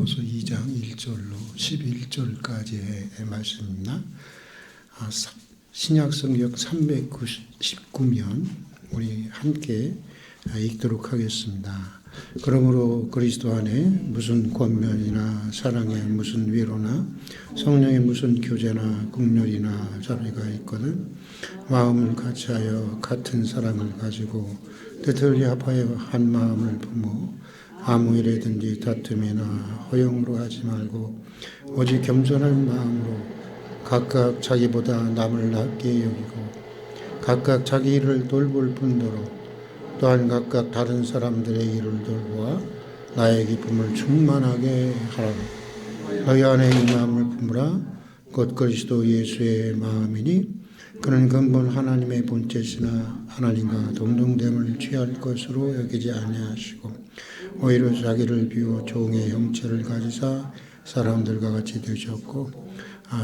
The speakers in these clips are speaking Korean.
야고보서 2장 1절로 11절까지의 말씀입니다. 신약성경 399면 우리 함께 읽도록 하겠습니다. 그러므로 그리스도 안에 무슨 권면이나 사랑에 무슨 위로나 성령의 무슨 교제나 긍휼이나 자비가 있거든 마음을 같이하여 같은 사랑을 가지고 뜻을 합하여 한 마음을 품어 아무 일에든지 다툼이나 허용으로 하지 말고 오직 겸손한 마음으로 각각 자기보다 남을 낮게 여기고 각각 자기 일을 돌볼 뿐더러 또한 각각 다른 사람들의 일을 돌보아 나의 기쁨을 충만하게 하라. 너희 안에 이 마음을 품으라. 곧 그리스도 예수의 마음이니 그는 근본 하나님의 본체시나 하나님과 동등됨을 취할 것으로 여기지 아니하시고 오히려 자기를 비워 종의 형체를 가지사 사람들과 같이 되셨고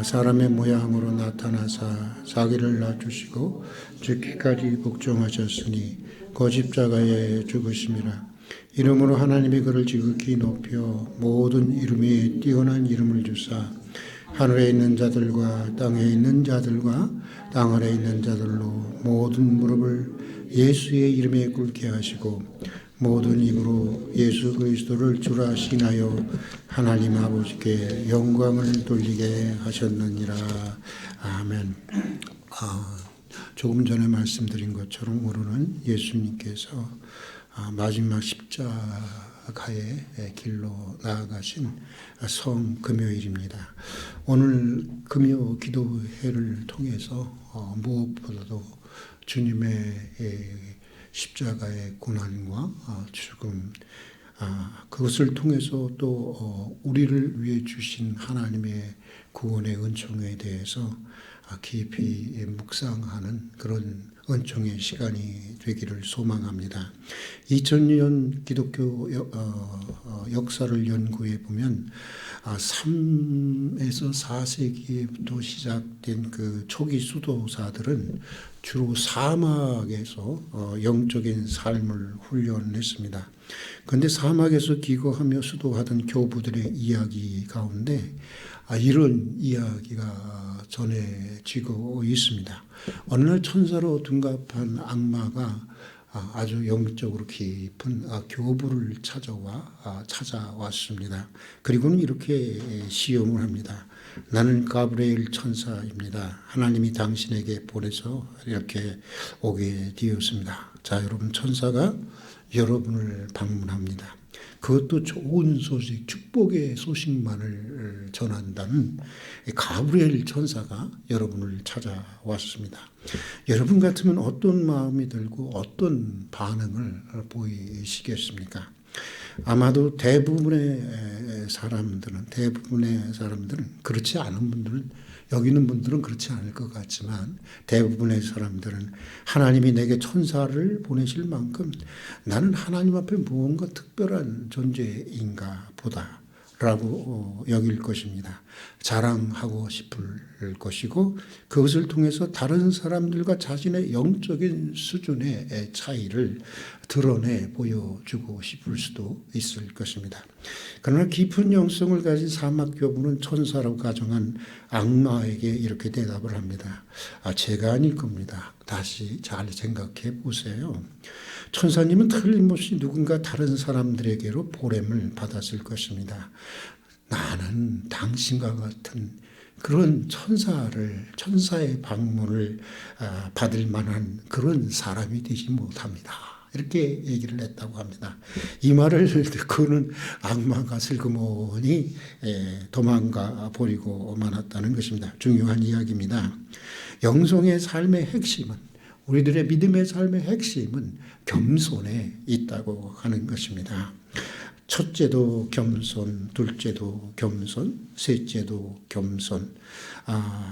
사람의 모양으로 나타나사 자기를 낮추시고 죽기까지 복종하셨으니 그 십자가에 죽으심이라. 이름으로 하나님이 그를 지극히 높여 모든 이름에 뛰어난 이름을 주사 하늘에 있는 자들과 땅에 있는 자들과 땅 아래에 있는 자들로 모든 무릎을 예수의 이름에 꿇게 하시고 모든 입으로 예수 그리스도를 주라 신하여 하나님 아버지께 영광을 돌리게 하셨느니라. 아멘. 조금 전에 말씀드린 것처럼 오늘은 예수님께서 마지막 십자가의 길로 나아가신 성금요일입니다. 오늘 금요 기도회를 통해서 무엇보다도 주님의 십자가의 고난과 죽음 그것을 통해서 또 우리를 위해 주신 하나님의 구원의 은총에 대해서 깊이 묵상하는 그런 은총의 시간이 되기를 소망합니다. 2000년 기독교 역사를 연구해 보면 3에서 4세기부터 시작된 그 초기 수도사들은 주로 사막에서 영적인 삶을 훈련했습니다. 그런데 사막에서 기거하며 수도하던 교부들의 이야기 가운데 이런 이야기가 전해지고 있습니다. 어느 날 천사로 둔갑한 악마가 아주 영적으로 깊은 교부를 찾아왔습니다. 그리고는 이렇게 시험을 합니다. 나는 가브리엘 천사입니다. 하나님이 당신에게 보내서 이렇게 오게 되었습니다. 자, 여러분, 천사가 여러분을 방문합니다. 그것도 좋은 소식, 축복의 소식만을 전한다는 가브리엘 천사가 여러분을 찾아왔습니다. 여러분 같으면 어떤 마음이 들고 어떤 반응을 보이시겠습니까? 아마도 대부분의 사람들은 그렇지 않은 분들은 여기 있는 분들은 그렇지 않을 것 같지만 대부분의 사람들은 하나님이 내게 천사를 보내실 만큼 나는 하나님 앞에 무언가 특별한 존재인가 보다 라고 여길 것입니다. 자랑하고 싶을 것이고 그것을 통해서 다른 사람들과 자신의 영적인 수준의 차이를 드러내 보여주고 싶을 수도 있을 것입니다. 그러나 깊은 영성을 가진 사막교부는 천사라고 가정한 악마에게 이렇게 대답을 합니다. 제가 아닐 겁니다. 다시 잘 생각해 보세요. 천사님은 틀림없이 누군가 다른 사람들에게로 보냄을 받았을 것입니다. 나는 당신과 같은 그런 천사의 방문을 받을 만한 그런 사람이 되지 못합니다. 이렇게 얘기를 했다고 합니다. 이 말을 듣고는 악마가 슬그머니 도망가 버리고 말았다는 것입니다. 중요한 이야기입니다. 영성의 삶의 핵심은 우리들의 믿음의 삶의 핵심은 겸손에 있다고 하는 것입니다. 첫째도 겸손, 둘째도 겸손, 셋째도 겸손.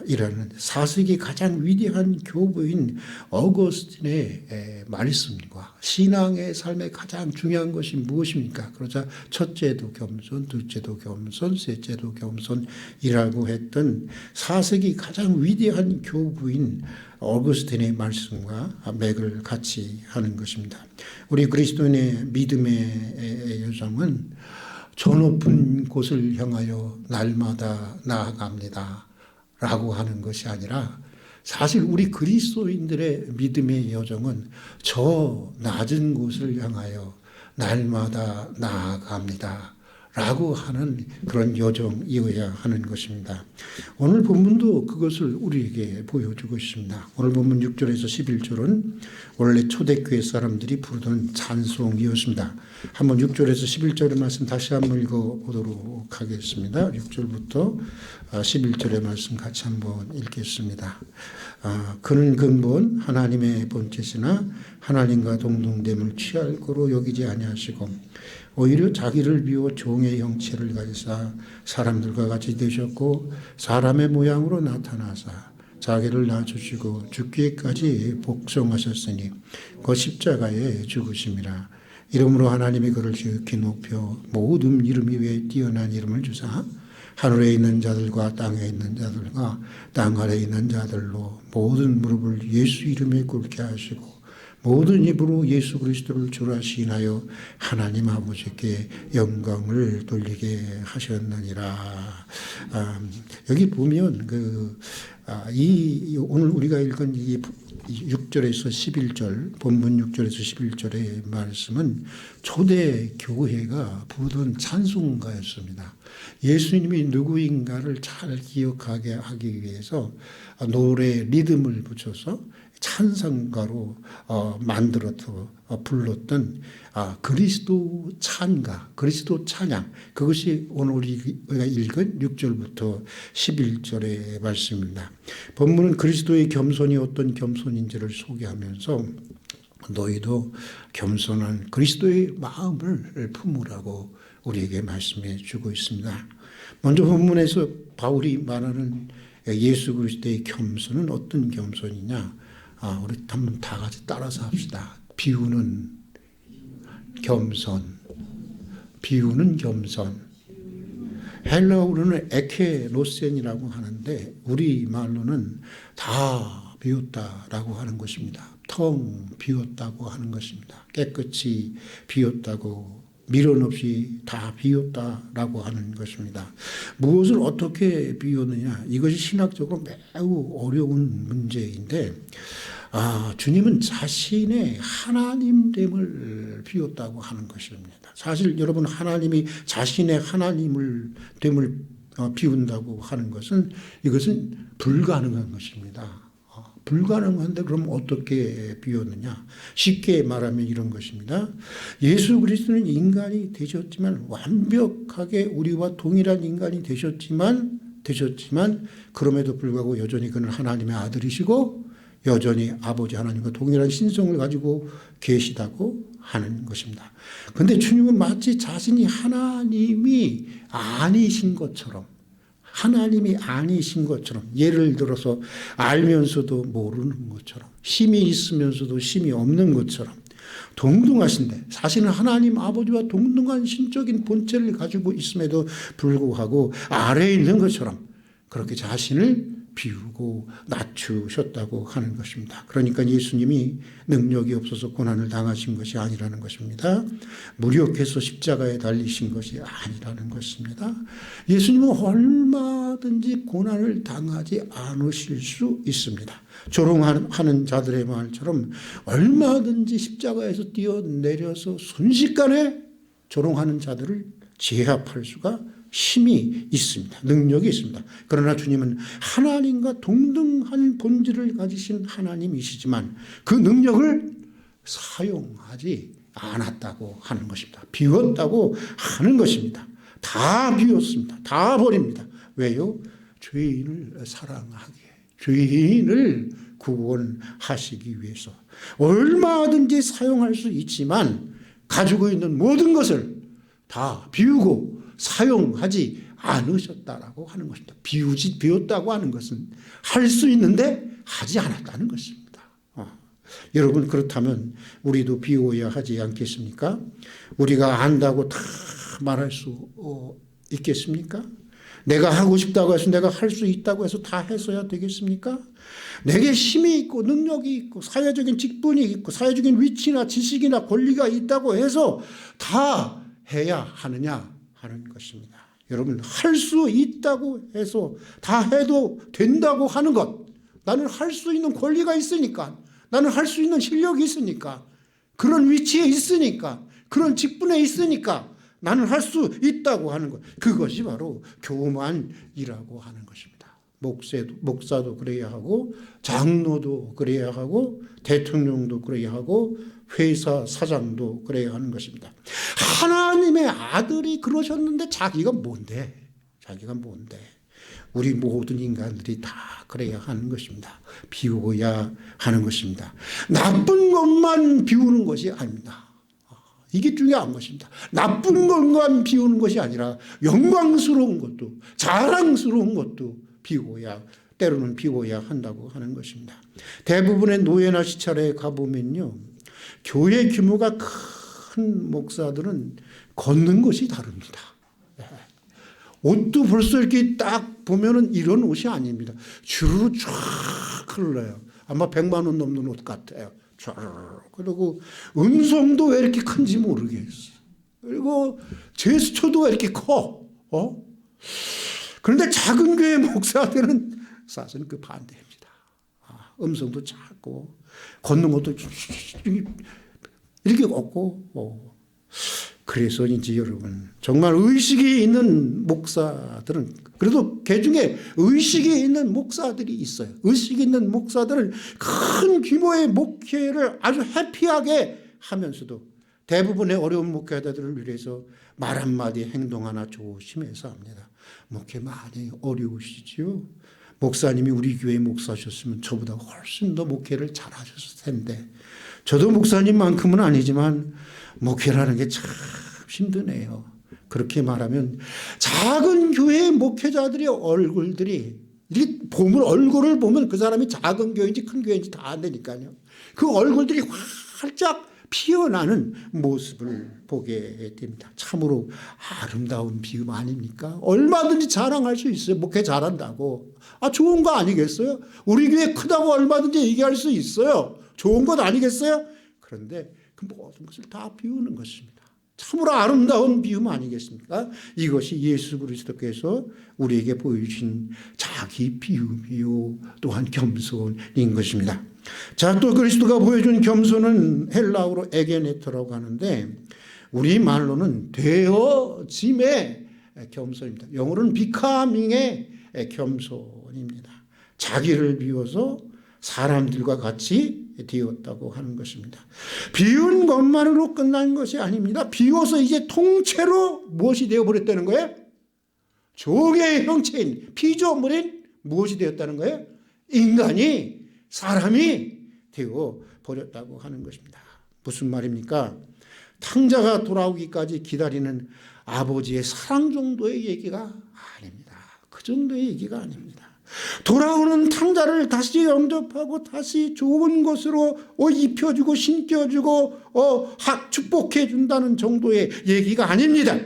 이라는 4세기 가장 위대한 교부인 어거스틴의 말씀과 신앙의 삶의 가장 중요한 것이 무엇입니까? 그러자 첫째도 겸손, 둘째도 겸손, 셋째도 겸손이라고 했던 4세기 가장 위대한 교부인 어거스틴의 말씀과 맥을 같이 하는 것입니다. 우리 그리스도인의 믿음의 여정은 저 높은 곳을 향하여 날마다 나아갑니다. 라고 하는 것이 아니라 사실 우리 그리스도인들의 믿음의 여정은 저 낮은 곳을 향하여 날마다 나아갑니다. 라고 하는 그런 여정이어야 하는 것입니다. 오늘 본문도 그것을 우리에게 보여주고 있습니다. 오늘 본문 6절에서 11절은 원래 초대교회 사람들이 부르던 찬송이었습니다. 한번 6절에서 11절의 말씀 다시 한번 읽어보도록 하겠습니다. 6절부터 11절의 말씀 같이 한번 읽겠습니다. 그는 근본 하나님의 본체시나 하나님과 동등됨을 취할 거로 여기지 아니하시고 오히려 자기를 비워 종의 형체를 가지사 사람들과 같이 되셨고 사람의 모양으로 나타나사 자기를 낮추시고 죽기까지 복종하셨으니 그 십자가에 죽으심이라. 이름으로 하나님이 그를 지극히 높여 모든 이름 위에 뛰어난 이름을 주사 하늘에 있는 자들과 땅에 있는 자들과 땅 아래에 있는 자들로 모든 무릎을 예수 이름에 꿇게 하시고 모든 입으로 예수 그리스도를 주라 시인하여 하나님 아버지께 영광을 돌리게 하셨느니라. 여기 보면 오늘 우리가 읽은 이 6절에서 11절, 본문 6절에서 11절의 말씀은 초대 교회가 부르던 찬송가였습니다. 예수님이 누구인가를 잘 기억하게 하기 위해서 노래 리듬을 붙여서 찬송가로 만들어서 불렀던 그리스도 찬가, 그리스도 찬양, 그것이 오늘 우리가 읽은 6절부터 11절의 말씀입니다. 본문은 그리스도의 겸손이 어떤 겸손인지를 소개하면서 너희도 겸손한 그리스도의 마음을 품으라고 우리에게 말씀해 주고 있습니다. 먼저 본문에서 바울이 말하는 예수 그리스도의 겸손은 어떤 겸손이냐? 우리 한번 다 같이 따라서 합시다. 비우는 겸손, 비우는 겸손. 헬라어로는 에케노센이라고 하는데 우리 말로는 다 비웠다라고 하는 것입니다. 텅 비웠다고 하는 것입니다. 깨끗이 비웠다고, 미련 없이 다 비웠다라고 하는 것입니다. 무엇을 어떻게 비웠느냐? 이것이 신학적으로 매우 어려운 문제인데 주님은 자신의 하나님됨을 비웠다고 하는 것입니다. 사실 여러분, 하나님이 자신의 하나님을 됨을 비운다고 하는 것은 이것은 불가능한 것입니다. 불가능한데 그럼 어떻게 비웠느냐? 쉽게 말하면 이런 것입니다. 예수 그리스도는 인간이 되셨지만, 완벽하게 우리와 동일한 인간이 되셨지만 그럼에도 불구하고 여전히 그는 하나님의 아들이시고 여전히 아버지 하나님과 동일한 신성을 가지고 계시다고 하는 것입니다. 그런데 주님은 마치 자신이 하나님이 아니신 것처럼, 예를 들어서 알면서도 모르는 것처럼, 힘이 있으면서도 힘이 없는 것처럼 동등하신데, 사실은 하나님 아버지와 동등한 신적인 본체를 가지고 있음에도 불구하고 아래에 있는 것처럼 그렇게 자신을 비우고 낮추셨다고 하는 것입니다. 그러니까 예수님이 능력이 없어서 고난을 당하신 것이 아니라는 것입니다. 무력해서 십자가에 달리신 것이 아니라는 것입니다. 예수님은 얼마든지 고난을 당하지 않으실 수 있습니다. 조롱하는 자들의 말처럼 얼마든지 십자가에서 뛰어내려서 순식간에 조롱하는 자들을 제압할 수가 힘이 있습니다. 능력이 있습니다. 그러나 주님은 하나님과 동등한 본질을 가지신 하나님이시지만 그 능력을 사용하지 않았다고 하는 것입니다. 비웠다고 하는 것입니다. 다 비웠습니다. 다 버립니다. 왜요? 죄인을 사랑하기에, 죄인을 구원하시기 위해서 얼마든지 사용할 수 있지만 가지고 있는 모든 것을 다 비우고 사용하지 않으셨다라고 하는 것입니다. 비웠다고 하는 것은 할 수 있는데 하지 않았다는 것입니다. 여러분, 그렇다면 우리도 비워야 하지 않겠습니까? 우리가 안다고 다 말할 수 있겠습니까? 내가 하고 싶다고 해서, 내가 할 수 있다고 해서 다 해서야 되겠습니까? 내게 힘이 있고 능력이 있고 사회적인 직분이 있고 사회적인 위치나 지식이나 권리가 있다고 해서 다 해야 하느냐? 하는 것입니다. 여러분, 할 수 있다고 해서 다 해도 된다고 하는 것, 나는 할 수 있는 권리가 있으니까, 나는 할 수 있는 실력이 있으니까, 그런 위치에 있으니까, 그런 직분에 있으니까 나는 할 수 있다고 하는 것, 그것이 바로 교만이라고 하는 것입니다. 목사도 그래야 하고, 장로도 그래야 하고, 대통령도 그래야 하고, 회사 사장도 그래야 하는 것입니다. 하나님의 아들이 그러셨는데 자기가 뭔데? 자기가 뭔데? 우리 모든 인간들이 다 그래야 하는 것입니다. 비워야 하는 것입니다. 나쁜 것만 비우는 것이 아닙니다. 이게 중요한 것입니다. 나쁜 것만 비우는 것이 아니라 영광스러운 것도, 자랑스러운 것도 비워야, 때로는 비워야 한다고 하는 것입니다. 대부분의 노예나 시찰에 가보면요, 교회 규모가 큰 목사들은 걷는 것이 다릅니다. 옷도 벌써 이렇게 딱 보면은 이런 옷이 아닙니다. 주르르 쫙 흘러요. 아마 100만 원 넘는 옷 같아요. 그리고 음성도 왜 이렇게 큰지 모르겠어. 그리고 제스처도 왜 이렇게 커? 그런데 작은 교회 목사들은 사실은 그 반대입니다. 음성도 작고 걷는 것도 이렇게 걷고. 그래서인지 여러분, 정말 의식이 있는 목사들은, 그래도 개중에 의식이 있는 목사들이 있어요. 의식이 있는 목사들은 큰 규모의 목회를 아주 해피하게 하면서도 대부분의 어려운 목회자들을 위해서 말 한마디 행동 하나 조심해서 합니다. 목회 많이 어려우시지요. 목사님이 우리 교회 목사셨으면 저보다 훨씬 더 목회를 잘하셨을 텐데, 저도 목사님만큼은 아니지만 목회라는 게 참 힘드네요. 그렇게 말하면 작은 교회의 목회자들의 얼굴들이, 얼굴을 보면 그 사람이 작은 교회인지 큰 교회인지 다 안 되니까요. 그 얼굴들이 활짝 피어나는 모습을 보게 됩니다. 참으로 아름다운 비움 아닙니까? 얼마든지 자랑할 수 있어요. 목회 잘한다고. 좋은 거 아니겠어요? 우리 교회 크다고 얼마든지 얘기할 수 있어요. 좋은 것 아니겠어요? 그런데 그 모든 것을 다 비우는 것입니다. 참으로 아름다운 비움 아니겠습니까? 이것이 예수 그리스도께서 우리에게 보여주신 자기 비움이요, 또한 겸손인 것입니다. 자, 또 그리스도가 보여준 겸손은 헬라어로 에게네토라고 하는데, 우리 말로는 되어짐의 겸손입니다. 영어로는 becoming의 겸손입니다. 자기를 비워서 사람들과 같이 되었다고 하는 것입니다. 비운 것만으로 끝난 것이 아닙니다. 비워서 이제 통째로 무엇이 되어버렸다는 거예요? 종의 형체인 피조물인 무엇이 되었다는 거예요? 인간이, 사람이 되어버렸다고 하는 것입니다. 무슨 말입니까? 탕자가 돌아오기까지 기다리는 아버지의 사랑 정도의 얘기가 아닙니다. 그 정도의 얘기가 아닙니다. 돌아오는 탕자를 다시 영접하고 다시 좋은 것으로 입혀주고 신겨주고 축복해 준다는 정도의 얘기가 아닙니다.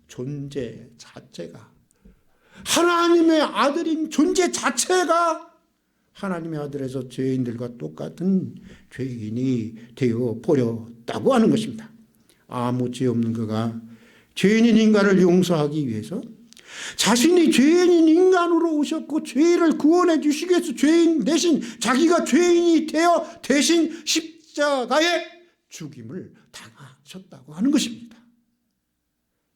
존재 자체가, 하나님의 아들인 존재 자체가 하나님의 아들에서 죄인들과 똑같은 죄인이 되어 버렸다고 하는 것입니다. 아무 죄 없는 그가 죄인인 인간을 용서하기 위해서 자신이 죄인인 인간으로 오셨고 죄를 구원해 주시기 위해서 죄인 대신 자기가 죄인이 되어 대신 십자가의 죽임을 당하셨다고 하는 것입니다.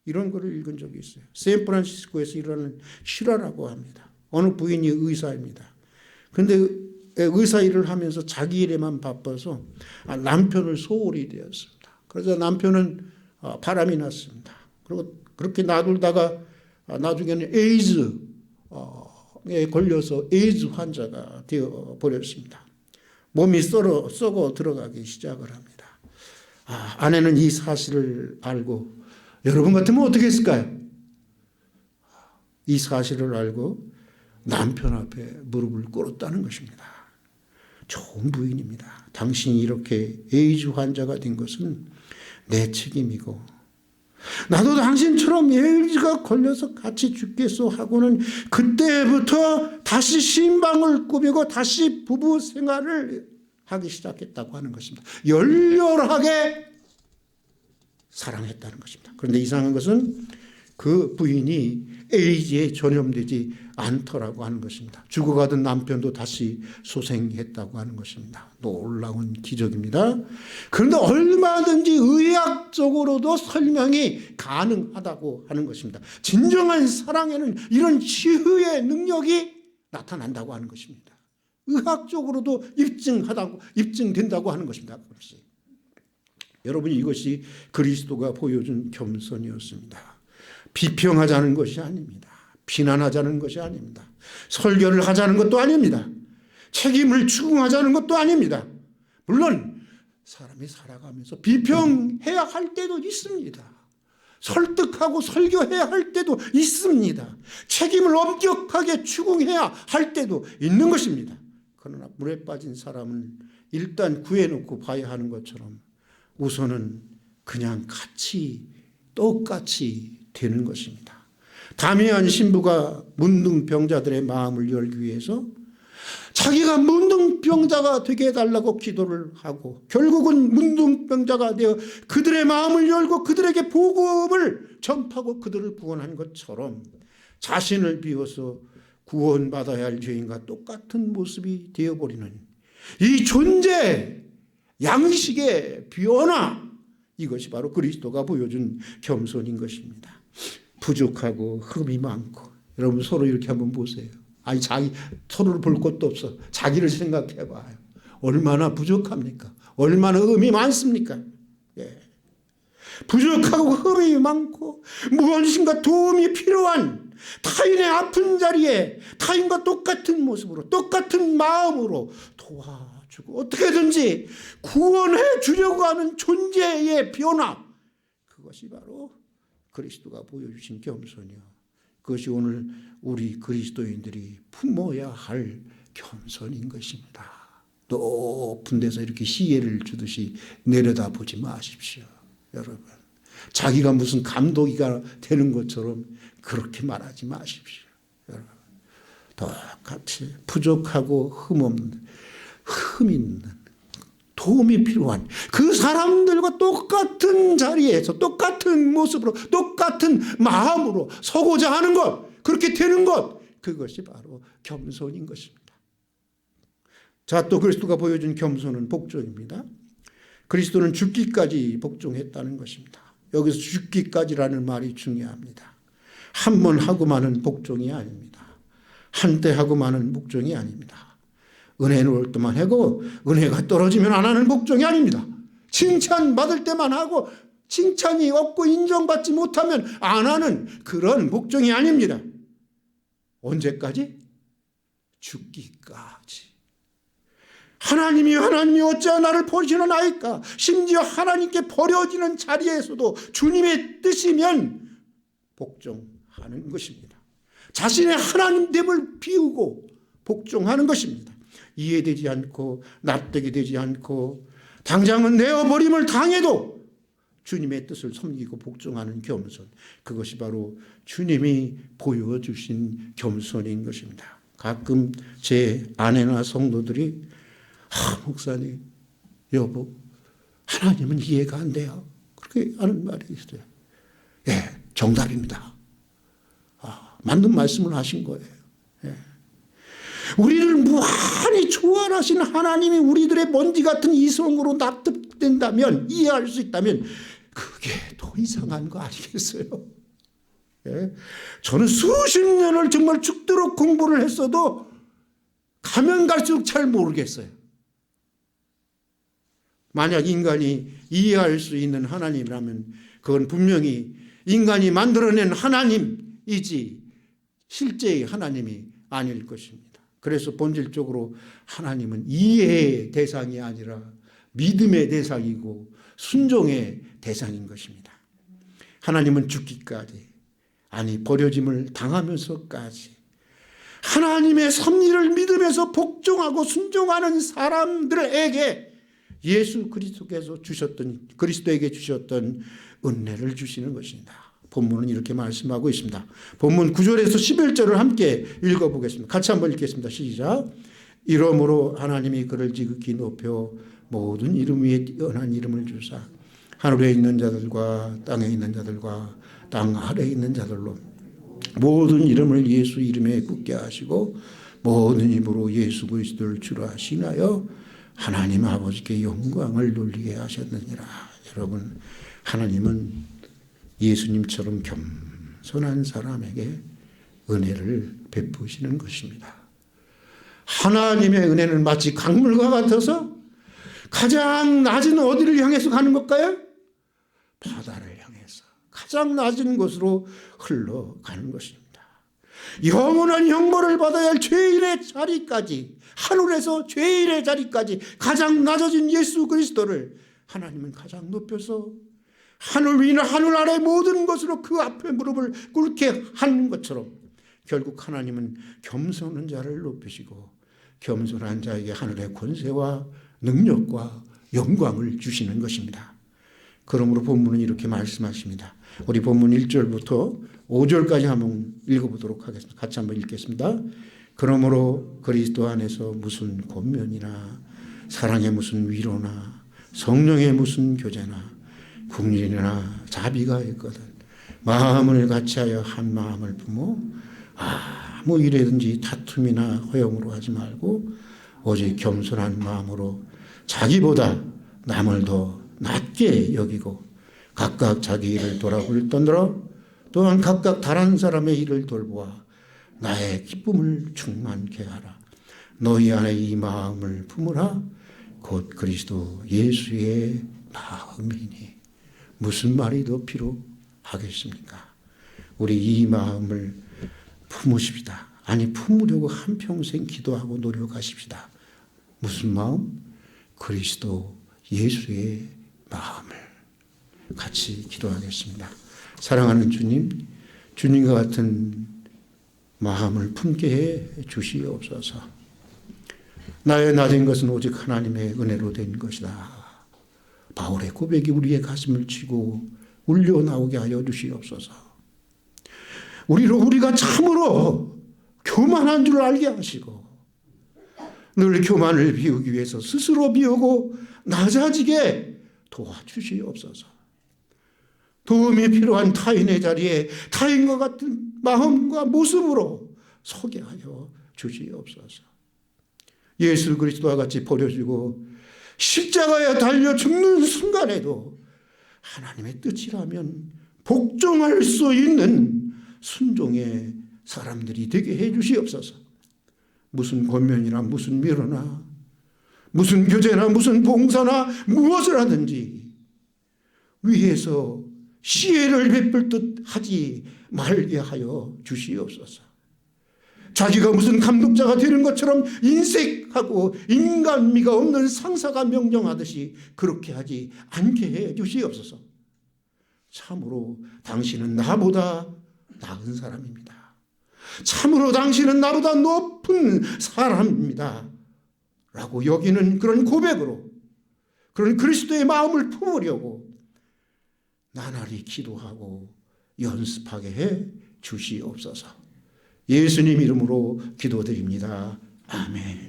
이런 글을 읽은 적이 있어요. 샌프란시스코에서 일하는 실화라고 합니다. 어느 부인이 의사입니다. 그런데 의사 일을 하면서 자기 일에만 바빠서 남편을 소홀히 되었습니다. 그래서 남편은 바람이 났습니다. 그리고 그렇게 놔두다가 나중에는 에이즈에 걸려서 에이즈 환자가 되어버렸습니다. 몸이 썩어 들어가기 시작을 합니다. 아내는 이 사실을 알고, 여러분 같으면 어떻게 했을까요? 이 사실을 알고 남편 앞에 무릎을 꿇었다는 것입니다. 좋은 부인입니다. 당신이 이렇게 에이즈 환자가 된 것은 내 책임이고, 나도 당신처럼 에이즈가 걸려서 같이 죽겠소 하고는 그때부터 다시 신방을 꾸미고 다시 부부 생활을 하기 시작했다고 하는 것입니다. 열렬하게 사랑했다는 것입니다. 그런데 이상한 것은 그 부인이 에이즈에 전염되지 않더라고 하는 것입니다. 죽어가던 남편도 다시 소생했다고 하는 것입니다. 놀라운 기적입니다. 그런데 얼마든지 의학적으로도 설명이 가능하다고 하는 것입니다. 진정한 사랑에는 이런 치유의 능력이 나타난다고 하는 것입니다. 의학적으로도 입증된다고 하는 것입니다. 여러분, 이것이 그리스도가 보여준 겸손이었습니다. 비평하자는 것이 아닙니다. 비난하자는 것이 아닙니다. 설교를 하자는 것도 아닙니다. 책임을 추궁하자는 것도 아닙니다. 물론 사람이 살아가면서 비평해야 할 때도 있습니다. 설득하고 설교해야 할 때도 있습니다. 책임을 엄격하게 추궁해야 할 때도 있는 것입니다. 그러나 물에 빠진 사람은 일단 구해놓고 봐야 하는 것처럼 우선은 그냥 똑같이 되는 것입니다. 다미안 신부가 문둥병자들의 마음을 열기 위해서 자기가 문둥병자가 되게 해달라고 기도를 하고 결국은 문둥병자가 되어 그들의 마음을 열고 그들에게 복음을 전파하고 그들을 구원한 것처럼 자신을 비워서 구원받아야 할 죄인과 똑같은 모습이 되어버리는 이 존재 양식의 변화, 이것이 바로 그리스도가 보여준 겸손인 것입니다. 부족하고 흠이 많고, 여러분 서로 이렇게 한번 보세요. 아니, 서로를 볼 것도 없어. 자기를 생각해 봐요. 얼마나 부족합니까? 얼마나 흠이 많습니까? 예. 부족하고 흠이 많고 무엇인가 도움이 필요한 타인의 아픈 자리에 타인과 똑같은 모습으로 똑같은 마음으로 도와주고 어떻게든지 구원해 주려고 하는 존재의 변화, 그것이 바로 그리스도가 보여주신 겸손이요, 그것이 오늘 우리 그리스도인들이 품어야 할 겸손인 것입니다. 높은 데서 이렇게 시혜를 주듯이 내려다보지 마십시오. 여러분, 자기가 무슨 감독이가 되는 것처럼 그렇게 말하지 마십시오. 여러분, 똑같이 부족하고 흠 있는 도움이 필요한 그 사람들과 똑같은 자리에서 똑같은 모습으로 똑같은 마음으로 서고자 하는 것, 그렇게 되는 것, 그것이 바로 겸손인 것입니다. 자, 또 그리스도가 보여준 겸손은 복종입니다. 그리스도는 죽기까지 복종했다는 것입니다. 여기서 죽기까지라는 말이 중요합니다. 한 번 하고 마는 복종이 아닙니다. 한때 하고 마는 복종이 아닙니다. 은혜는 올 때만 하고 은혜가 떨어지면 안 하는 복종이 아닙니다. 칭찬받을 때만 하고 칭찬이 없고 인정받지 못하면 안 하는 그런 복종이 아닙니다. 언제까지? 죽기까지. 하나님이 어찌 나를 버리시나이까? 심지어 하나님께 버려지는 자리에서도 주님의 뜻이면 복종하는 것입니다. 자신의 하나님됨을 비우고 복종하는 것입니다. 이해되지 않고 납득이 되지 않고 당장은 내어버림을 당해도 주님의 뜻을 섬기고 복종하는 겸손, 그것이 바로 주님이 보여주신 겸손인 것입니다. 가끔 제 아내나 성도들이 목사님, 여보, 하나님은 이해가 안 돼요, 그렇게 하는 말이 있어요. 예, 정답입니다. 맞는 말씀을 하신 거예요. 예. 우리를 무한히 초월하신 하나님이 우리들의 먼지 같은 이성으로 납득된다면, 이해할 수 있다면 그게 더 이상한 거 아니겠어요? 예? 저는 수십 년을 정말 죽도록 공부를 했어도 가면 갈수록 잘 모르겠어요. 만약 인간이 이해할 수 있는 하나님이라면 그건 분명히 인간이 만들어낸 하나님이지 실제의 하나님이 아닐 것입니다. 그래서 본질적으로 하나님은 이해의 대상이 아니라 믿음의 대상이고 순종의 대상인 것입니다. 하나님은 죽기까지, 아니 버려짐을 당하면서까지 하나님의 섭리를 믿으면서 복종하고 순종하는 사람들에게 예수 그리스도께서 주셨던, 그리스도에게 주셨던 은혜를 주시는 것입니다. 본문은 이렇게 말씀하고 있습니다. 본문 9절에서 11절을 함께 읽어보겠습니다. 같이 한번 읽겠습니다. 시작. 이러므로 하나님이 그를 지극히 높여 모든 이름 위에 뛰어난 이름을 주사 하늘에 있는 자들과 땅에 있는 자들과 땅 아래에 있는 자들로 모든 이름을 예수 이름에 굳게 하시고 모든 입으로 예수 그리스도를 주로 하시나요 하나님 아버지께 영광을 돌리게 하셨느니라. 여러분, 하나님은 예수님처럼 겸손한 사람에게 은혜를 베푸시는 것입니다. 하나님의 은혜는 마치 강물과 같아서 가장 낮은 어디를 향해서 가는 걸까요? 바다를 향해서 가장 낮은 곳으로 흘러가는 것입니다. 영원한 형벌을 받아야 할 죄인의 자리까지, 하늘에서 죄인의 자리까지 가장 낮아진 예수 그리스도를 하나님은 가장 높여서 하늘 위나 하늘 아래 모든 것으로 그 앞에 무릎을 꿇게 하는 것처럼 결국 하나님은 겸손한 자를 높이시고 겸손한 자에게 하늘의 권세와 능력과 영광을 주시는 것입니다. 그러므로 본문은 이렇게 말씀하십니다. 우리 본문 1절부터 5절까지 한번 읽어보도록 하겠습니다. 같이 한번 읽겠습니다. 그러므로 그리스도 안에서 무슨 권면이나 사랑의 무슨 위로나 성령의 무슨 교제나 국률이나 자비가 있거든 마음을 같이하여 한 마음을 품어 아무 일에든지 다툼이나 허용으로 하지 말고 오직 겸손한 마음으로 자기보다 남을 더 낮게 여기고 각각 자기 일을 돌아볼 떠들어 또한 각각 다른 사람의 일을 돌보아 나의 기쁨을 충만케 하라. 너희 안에 이 마음을 품으라. 곧 그리스도 예수의 마음이니. 무슨 말이 더 필요하겠습니까? 우리 이 마음을 품으십시다. 아니, 품으려고 한평생 기도하고 노력하십시다. 무슨 마음? 그리스도 예수의 마음을. 같이 기도하겠습니다. 사랑하는 주님, 주님과 같은 마음을 품게 해 주시옵소서. 나의 낮은 것은 오직 하나님의 은혜로 된 것이다. 바울의 고백이 우리의 가슴을 치고 울려 나오게 하여 주시옵소서. 우리가 참으로 교만한 줄 알게 하시고 늘 교만을 비우기 위해서 스스로 비우고 낮아지게 도와주시옵소서. 도움이 필요한 타인의 자리에 타인과 같은 마음과 모습으로 서게 하여 주시옵소서. 예수 그리스도와 같이 버려지고 십자가에 달려 죽는 순간에도 하나님의 뜻이라면 복종할 수 있는 순종의 사람들이 되게 해 주시옵소서. 무슨 권면이나 무슨 위로나 무슨 교제나 무슨 봉사나 무엇을 하든지 위에서 시혜를 베풀 듯 하지 말게 하여 주시옵소서. 자기가 무슨 감독자가 되는 것처럼 인색하고 인간미가 없는 상사가 명령하듯이 그렇게 하지 않게 해 주시옵소서. 참으로 당신은 나보다 나은 사람입니다. 참으로 당신은 나보다 높은 사람입니다. 라고 여기는 그런 고백으로 그런 그리스도의 마음을 품으려고 나날이 기도하고 연습하게 해 주시옵소서. 예수님 이름으로 기도드립니다. 아멘.